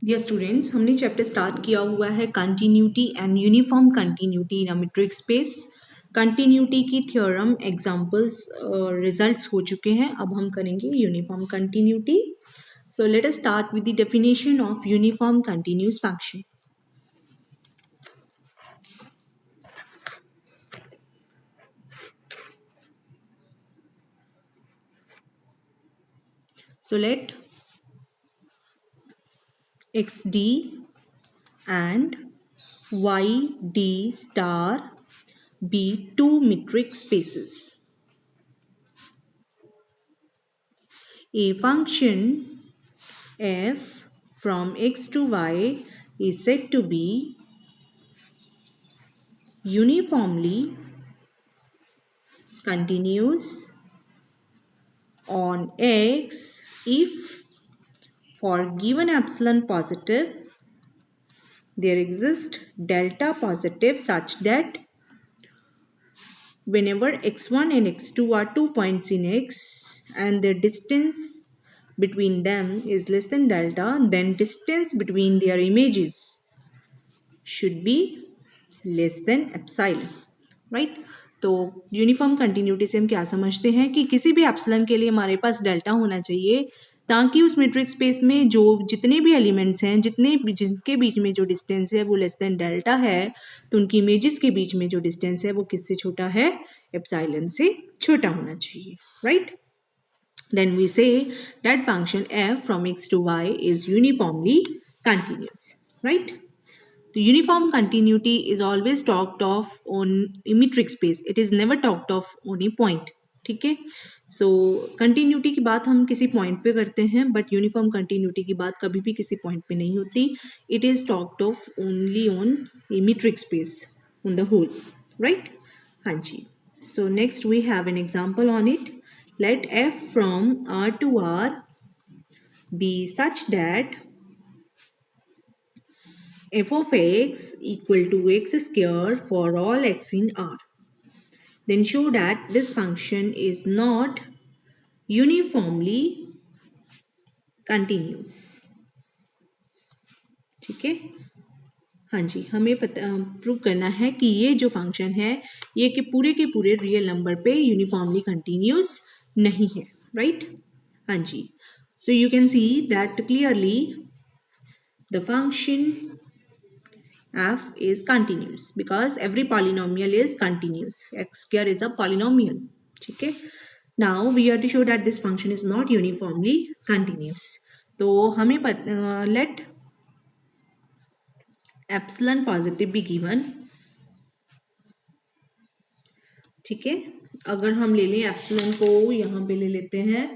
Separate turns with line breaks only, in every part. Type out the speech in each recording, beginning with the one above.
Dear students, हमने chapter start किया हुआ है continuity and uniform continuity in a metric space. Continuity की थ्योरम एग्जांपल्स रिजल्ट्स हो चुके हैं। अब हम करेंगे uniform continuity. So let us start with the definition of uniform continuous function. So let xd and yd star be two metric spaces. A function f from x to y is said to be uniformly continuous on x if for given epsilon positive there exists delta positive such that whenever x1 and x2 are 2 points in x and the distance between them is less than delta, then distance between their images should be less than epsilon, right? तो uniform continuity से हम क्या समझते हैं कि किसी भी epsilon के लिए हमारे पास डेल्टा होना चाहिए ताकि उस मेट्रिक स्पेस में जो जितने भी एलिमेंट्स हैं जिनके बीच में जो डिस्टेंस है वो लेस देन डेल्टा है, तो उनकी इमेजेस के बीच में जो डिस्टेंस है वो किससे छोटा है? एप्सिलॉन से छोटा होना चाहिए, right? Then we say that function f from x to y is uniformly continuous, right? The uniform continuity is always talked of on a metric space. It is never talked of on a point. ठीक है, सो continuity की बात हम किसी point पे करते हैं, but uniform continuity की बात कभी भी किसी पॉइंट पे नहीं होती. It is talked of only on a metric space on the whole, right? हाँ जी. So next we have an example on it. Let f from R to R be such that f of x equal to x square for all x in R. Then show that this function is not uniformly continuous. ठीक है, हाँ जी, हमें prove करना है कि ये जो function है ये के पूरे रियल नंबर पे यूनिफॉर्मली कंटिन्यूस नहीं है, राइट? हाँ जी. So you can see that clearly the function f is continuous because every polynomial is continuous. X square is a polynomial. ठीक है. Now we have to show that this function is not uniformly continuous. तो हमें let epsilon positive be given. ठीक है, अगर हम ले लें एप्सिलॉन को, यहाँ पे ले लेते हैं,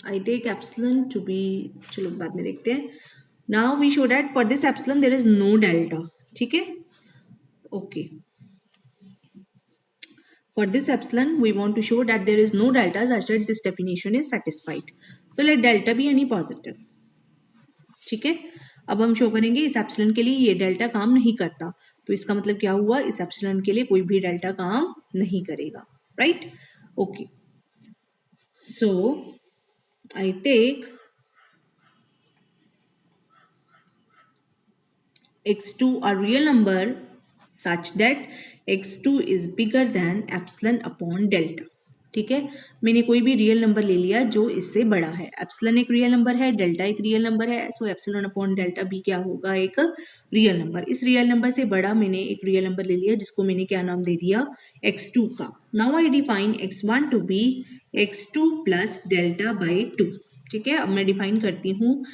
I take epsilon to be, चलो बाद में देखते हैं. Now we show that for this epsilon there is no delta. ठीक है, okay. For this epsilon, we want to show that there is no delta such that this definition is satisfied. So let delta be any positive. ठीक है, अब हम show करेंगे इस epsilon के लिए ये डेल्टा काम नहीं करता, तो इसका मतलब क्या हुआ? इस एप्सिलॉन के लिए कोई भी डेल्टा काम नहीं करेगा, right? Okay, so I take x2 a real number such that x2 is bigger than epsilon upon delta. ठीक है, मैंने कोई भी रियल नंबर ले लिया जो इससे बड़ा है. एप्सिलॉन एक रियल नंबर है, डेल्टा एक रियल नंबर है, सो एप्सिलॉन अपॉन डेल्टा भी क्या होगा? एक रियल नंबर. इस रियल नंबर से बड़ा मैंने एक रियल नंबर ले लिया जिसको मैंने क्या नाम दे दिया? x2 का. Now I define x1 to be x2 plus delta by 2. ठीक है, अब मैं डिफाइन करती हूँ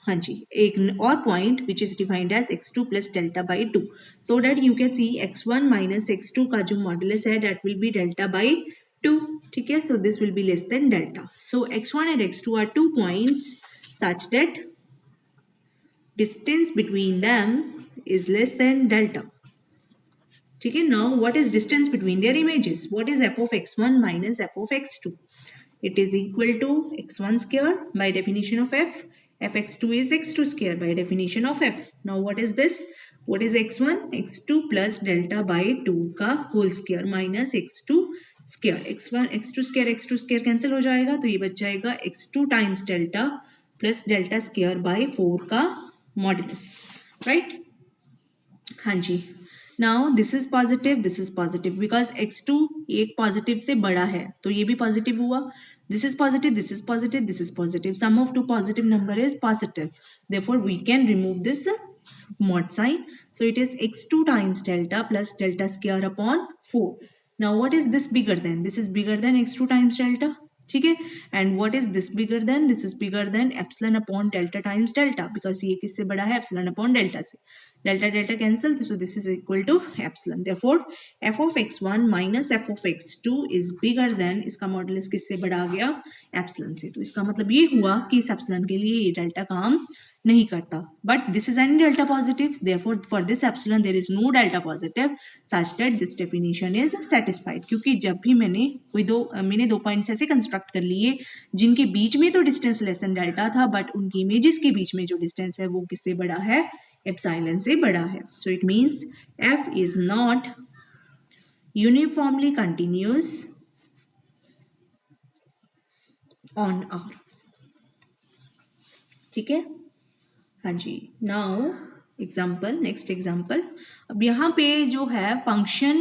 हाँ जी, एक और point which is defined as x2 plus delta by 2, so that you can see x1 minus x2 का जो मॉडुलस है that will be delta by 2. ठीक है, so this will be less than delta. So x1 and x2 are 2 points such that distance between them is less than delta. ठीक है, now what is distance between their images? What is f of x1 minus f of x2? It is equal to x1 square by definition of f. fx2 is x2 square by definition of f. Now what is this? What is x1? x2 plus delta by 2 का whole square minus x2 square, x2 square cancel हो जाएगा, तो ये बच जाएगा x2 times delta plus delta square by 4 का modulus, right. हाँ जी। Now this is positive because x2 एक पॉजिटिव से बड़ा है, तो ये भी पॉजिटिव हुआ। This is positive, this is positive, this is positive, sum of two positive number is positive, therefore we can remove this mod sign. So it is x2 times delta plus delta square upon 4. Now what is this bigger than? This is bigger than x2 times delta. ठीक है, and what is this bigger than? This is bigger than epsilon upon delta times delta, because ये किससे बड़ा है? Epsilon upon delta से। Delta delta cancel, so this is equal to epsilon, therefore f of x1 minus f of x2 is bigger than, इसका modulus किससे बड़ा आ गया? Epsilon से। तो इसका मतलब ये हुआ कि इस एप्सिलॉन के लिए ये डेल्टा काम नहीं करता, but this is any delta positive, therefore for this epsilon there is no delta positive such that this definition is satisfied. क्योंकि जब भी मैंने दो पॉइंट्स ऐसे कंस्ट्रक्ट कर लिए जिनके बीच में तो डिस्टेंस लेस देन डेल्टा था, बट उनकी इमेजेस के बीच में जो डिस्टेंस है वो किससे बड़ा है? एप्सिलॉन से बड़ा है। So it means F is not uniformly continuous on R. ठीक है, हाँ जी। Now example, next example. अब यहाँ पे जो है function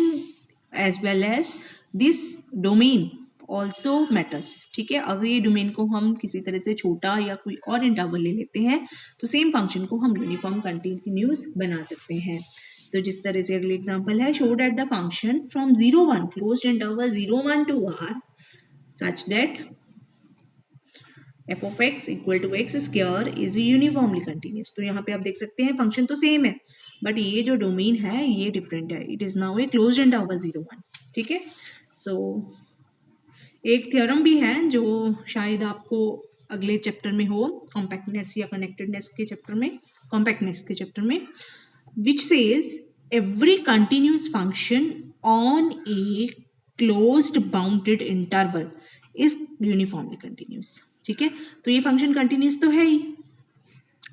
as well as this domain also matters. ठीक है, अगर ये डोमेन को हम किसी तरह से छोटा या कोई और इंटरवल ले लेते हैं तो सेम फंक्शन को हम यूनिफॉर्म कंटिन्यूअस बना सकते हैं। तो जिस तरह से अगले एग्जाम्पल है, show that the function from 0 1 closed interval 0 1 to r such that f of x equal to x square is uniformly continuous. तो यहाँ पे आप देख सकते हैं फंक्शन तो सेम है, बट ये जो डोमेन है ये डिफरेंट है। It is now a closed interval 0 1। ठीक है, सो एक थ्योरम भी है जो शायद आपको अगले चैप्टर में हो, कॉम्पैक्टनेस या कनेक्टेडनेस के चैप्टर में, कॉम्पैक्टनेस के चैप्टर में, which says every continuous function on a closed bounded interval is uniformly continuous. ठीक है, तो ये फंक्शन कंटिन्यूस तो है ही,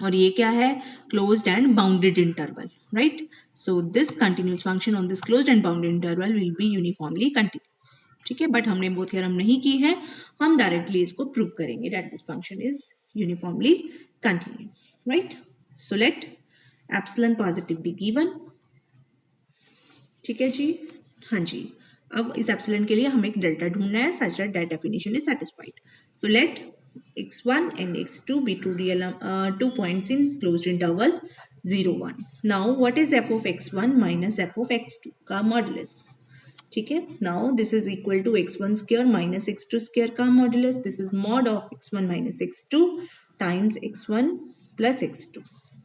और ये क्या है? Closed end bounded interval, right. So this continuous function on this closed end bounded interval will be uniformly continuous. ठीक है, बट हमने वो थ्योरम नहीं की है, हम डायरेक्टली इसको प्रूव करेंगे that this function is uniformly continuous, right. So let epsilon positive be given. ठीक है जी, हाँ जी। अब इस एप्सिलॉन के लिए हमें एक डेल्टा ढूंढना है such that definition is satisfied. So let x1 and x2 be two points in closed interval 0 1. Now what is f of x1 minus f of x2 का मॉडुलस? ठीक है, now this is equal to x1 square minus x2 square का modulus. This is mod of x1 minus x2 times x1 plus x2।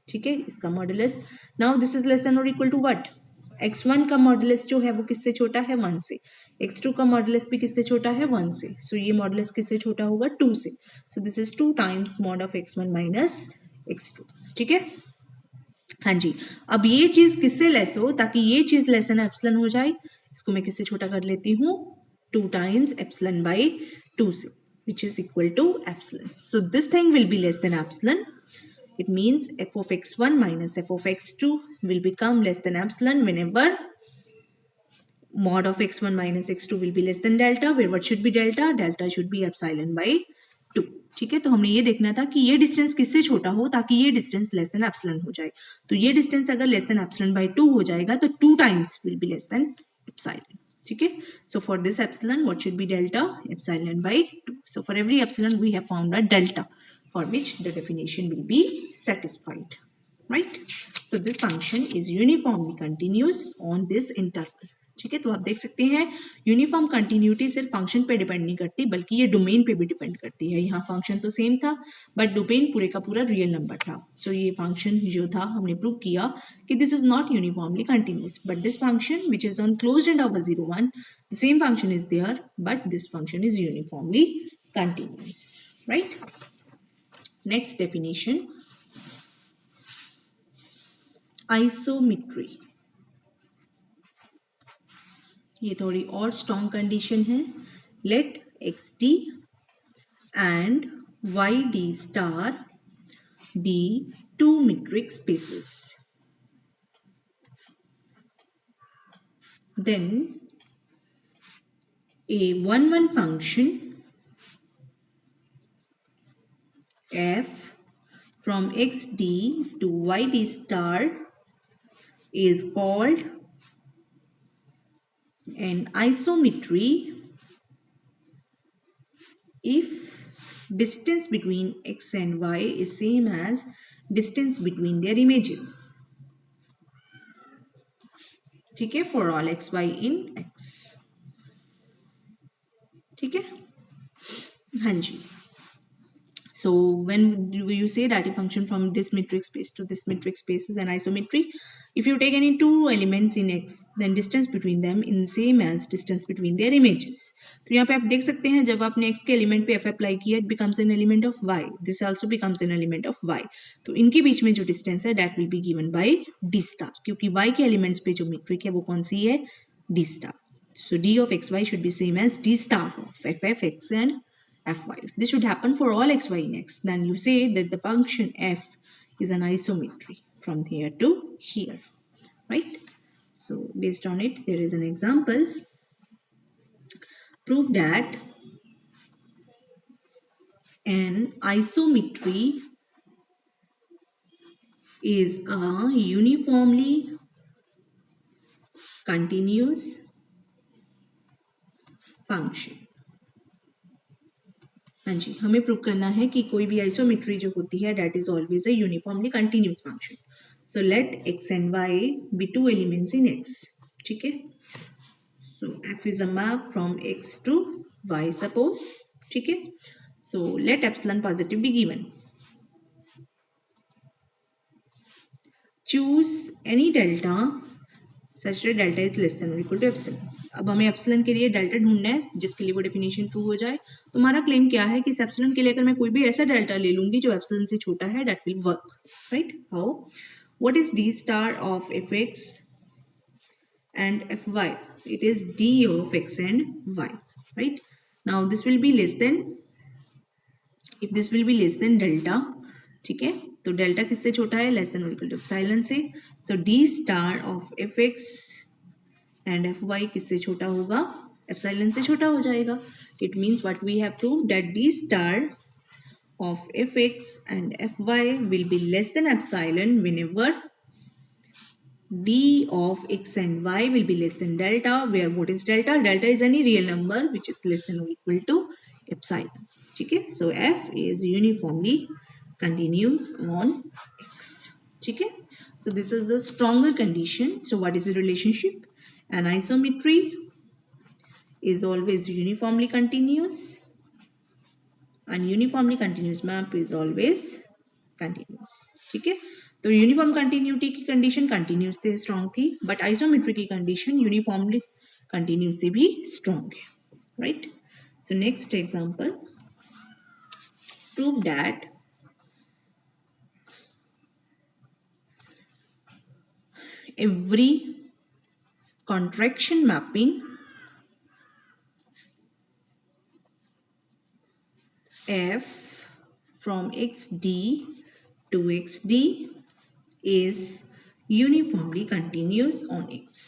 ठीक है, इसका modulus. Now this is less than और equal to what? x1 का modulus जो है वो किससे छोटा है? 1 से। x2 का मॉडुलस भी किससे छोटा है? 1 से। सो ये मॉडुलस किससे छोटा होगा? 2 से। सो this is 2 times mod of x1 minus x2। ठीक है, हाँ जी। अब ये चीज किससे लेस हो ताकि ये चीज लेस देन एप्सिलॉन हो जाए? इसको मैं किससे छोटा कर लेती हूँ? 2 टाइम्स एप्सिलॉन बाई 2 से, which is equal to epsilon. So this thing will be less than epsilon. It means f of x1 minus f of x2 will become less than epsilon whenever mod of x1 minus x2 will be less than delta, where what should be delta? Delta should be epsilon by 2. ठीक है, तो हमने ये देखना था कि ये distance किससे छोटा हो ताकि ये डिस्टेंस लेस देन एप्सिलॉन हो जाए। तो ये डिस्टेंस अगर लेस देन एप्सिलॉन बाय 2 हो जाएगा तो 2 times will be less than epsilon. ठीक है, so for this epsilon what should be delta? Epsilon by 2. So for every epsilon we have found a delta for which the definition will be satisfied, right? So this function is uniformly continuous on this interval. ठीक है, तो आप देख सकते हैं uniform continuity सिर्फ function पे depend नहीं करती बल्कि ये डोमेन पे भी डिपेंड करती है। यहाँ फंक्शन तो सेम था बट डोमेन पूरे का पूरा रियल नंबर था। सो ये फंक्शन जो था हमने प्रूव किया कि this is not uniformly continuous, but this function which is on closed interval 0 1, the same function is there but this function is uniformly continuous, right. Next definition, isometry. ये थोड़ी और स्ट्रॉन्ग कंडीशन है। Let x d and y d star be two metric spaces. Then A 1 1 function f from xd to yd star is called an isometry if distance between x and y is same as distance between their images. ठीक है, for all x y in x. ठीक है, हाँ जी. So when you say that a function from this metric space to this metric space is an isometry if you take any two elements in x then distance between them is same as distance between their images. तो यहाँ पे आप देख सकते हैं जब आपने x के एलिमेंट पे f अप्लाई किया it becomes an element of y, this also becomes an element of y. तो इनके बीच में जो डिस्टेंस है that will be given by d star क्योंकि y के एलिमेंट्स पे जो मेट्रिक है वो कौन सी है, d star. So d of xy should be same as d star of f x and fy. This should happen for all xy in x. Then you say that the function f is an isometry from here to here, right? So based on it, there is an example. Prove that an isometry is a uniformly continuous function. हाँ जी, हमें prove करना है कि कोई भी isometry जो होती है that is always a uniformly continuous function. So let x and y be two elements in x. ठीक है, so f is a map from x to y suppose. ठीक है, so let epsilon positive be given. Choose any delta such that delta is less than or equal to epsilon. अब हमें epsilon के लिए delta ढूंढना है जिसके लिए वो डेफिनेशन ट्रू हो जाए. तो हमारा क्लेम क्या है कि इस एप्सिलॉन के लिए अगर मैं कोई भी ऐसा डेल्टा ले लूंगी जो एप्सिलॉन से छोटा है that will work, right? How? What is D star of F x and F Y? It is D of X and Y, right? Now this will be less than, if this will be less than delta, ठीक है, तो delta किससे छोटा है, less than और equal to epsilon से. So D star of F x and F Y किससे छोटा होगा, एप्सिलॉन से छोटा हो जाएगा. It means what we have proved that d star of F x and F y will be less than epsilon whenever d of x and y will be less than delta, where what is delta? Delta is any real number which is less than or equal to epsilon. ठीक है, so f is uniformly continuous on x. ठीक है, so this is a stronger condition. So what is the relationship? An isometry is always uniformly continuous and uniformly continuous map is always continuous. ठीक है, तो uniform continuity की condition continuous से strong थी but isometry की condition uniformly continuous से भी strong है, right? So next example, prove that every contraction mapping f from xd to xd is uniformly continuous on x.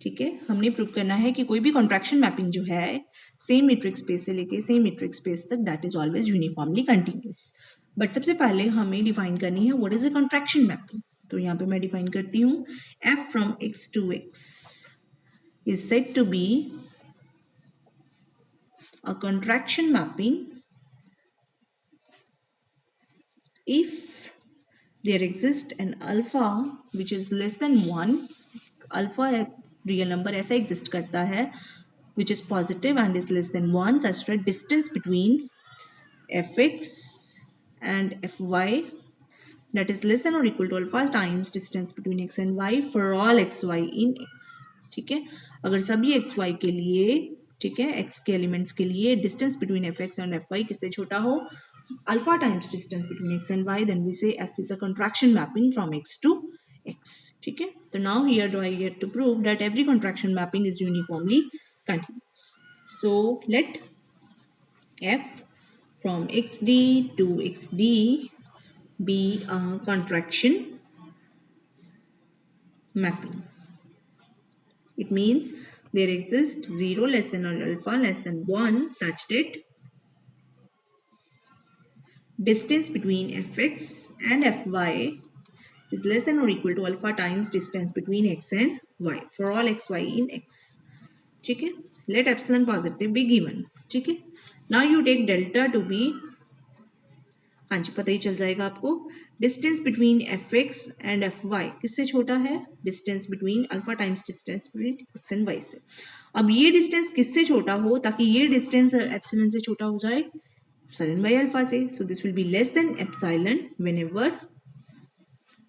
ठीक है, हमने प्रूव करना है कि कोई भी कॉन्ट्रैक्शन मैपिंग जो है सेम मीट्रिक स्पेस से लेके सेम मीट्रिक स्पेस तक that is always uniformly continuous. But सबसे पहले हमें डिफाइन करनी है what is a contraction mapping. तो यहाँ पे मैं डिफाइन करती हूँ f from x to x is said to be a contraction mapping if there exists an alpha which is less than 1. alpha real number ऐसा exist करता है which is positive and is less than 1 such that distance between fx and fy that is less than or equal to alpha times distance between x and y for all xy in x. ठीक है, अगर सभी xy के लिए, ठीक है, x के elements के लिए distance between fx and fy किससे छोटा हो, alpha times distance between x and y, then we say f is a contraction mapping from x to x. ठीक है, तो now here do I get to prove that every contraction mapping is uniformly continuous. So let f from xd to xd be a contraction mapping. It means there exists 0 less than or alpha less than 1 such that distance between fx and fy is less than or equal to alpha times distance between x and y for all xy in x. ठीक है, let epsilon positive be given. ठीक है, now you take delta to be, हाँ जी पता ही चल जाएगा आपको, distance between f x and F Y किससे छोटा है, distance between alpha times distance between x and y से. अब ये डिस्टेंस किससे छोटा हो ताकि ये डिस्टेंस एप्सिलॉन से छोटा हो जाए, एप्सिलॉन बाय अल्फा से. सो this will be less than epsilon whenever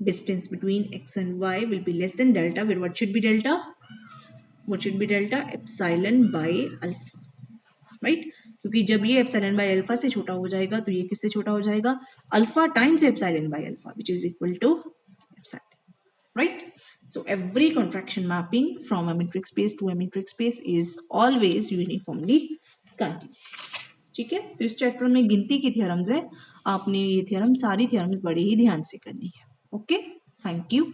distance between x and y will be less than delta, where what should be delta, epsilon by alpha, right. क्योंकि जब ये epsilon by alpha से छोटा हो जाएगा तो ये किससे छोटा हो जाएगा, alpha times epsilon by alpha which is equal to epsilon, right. So every contraction mapping from a metric space to a metric space is always uniformly continuous. ठीक है, तो इस चैप्टर में गिनती की थ्योरम्स है, आपने ये थ्योरम सारी थ्योरम्स बड़े ही ध्यान से करनी है. Okay, thank you.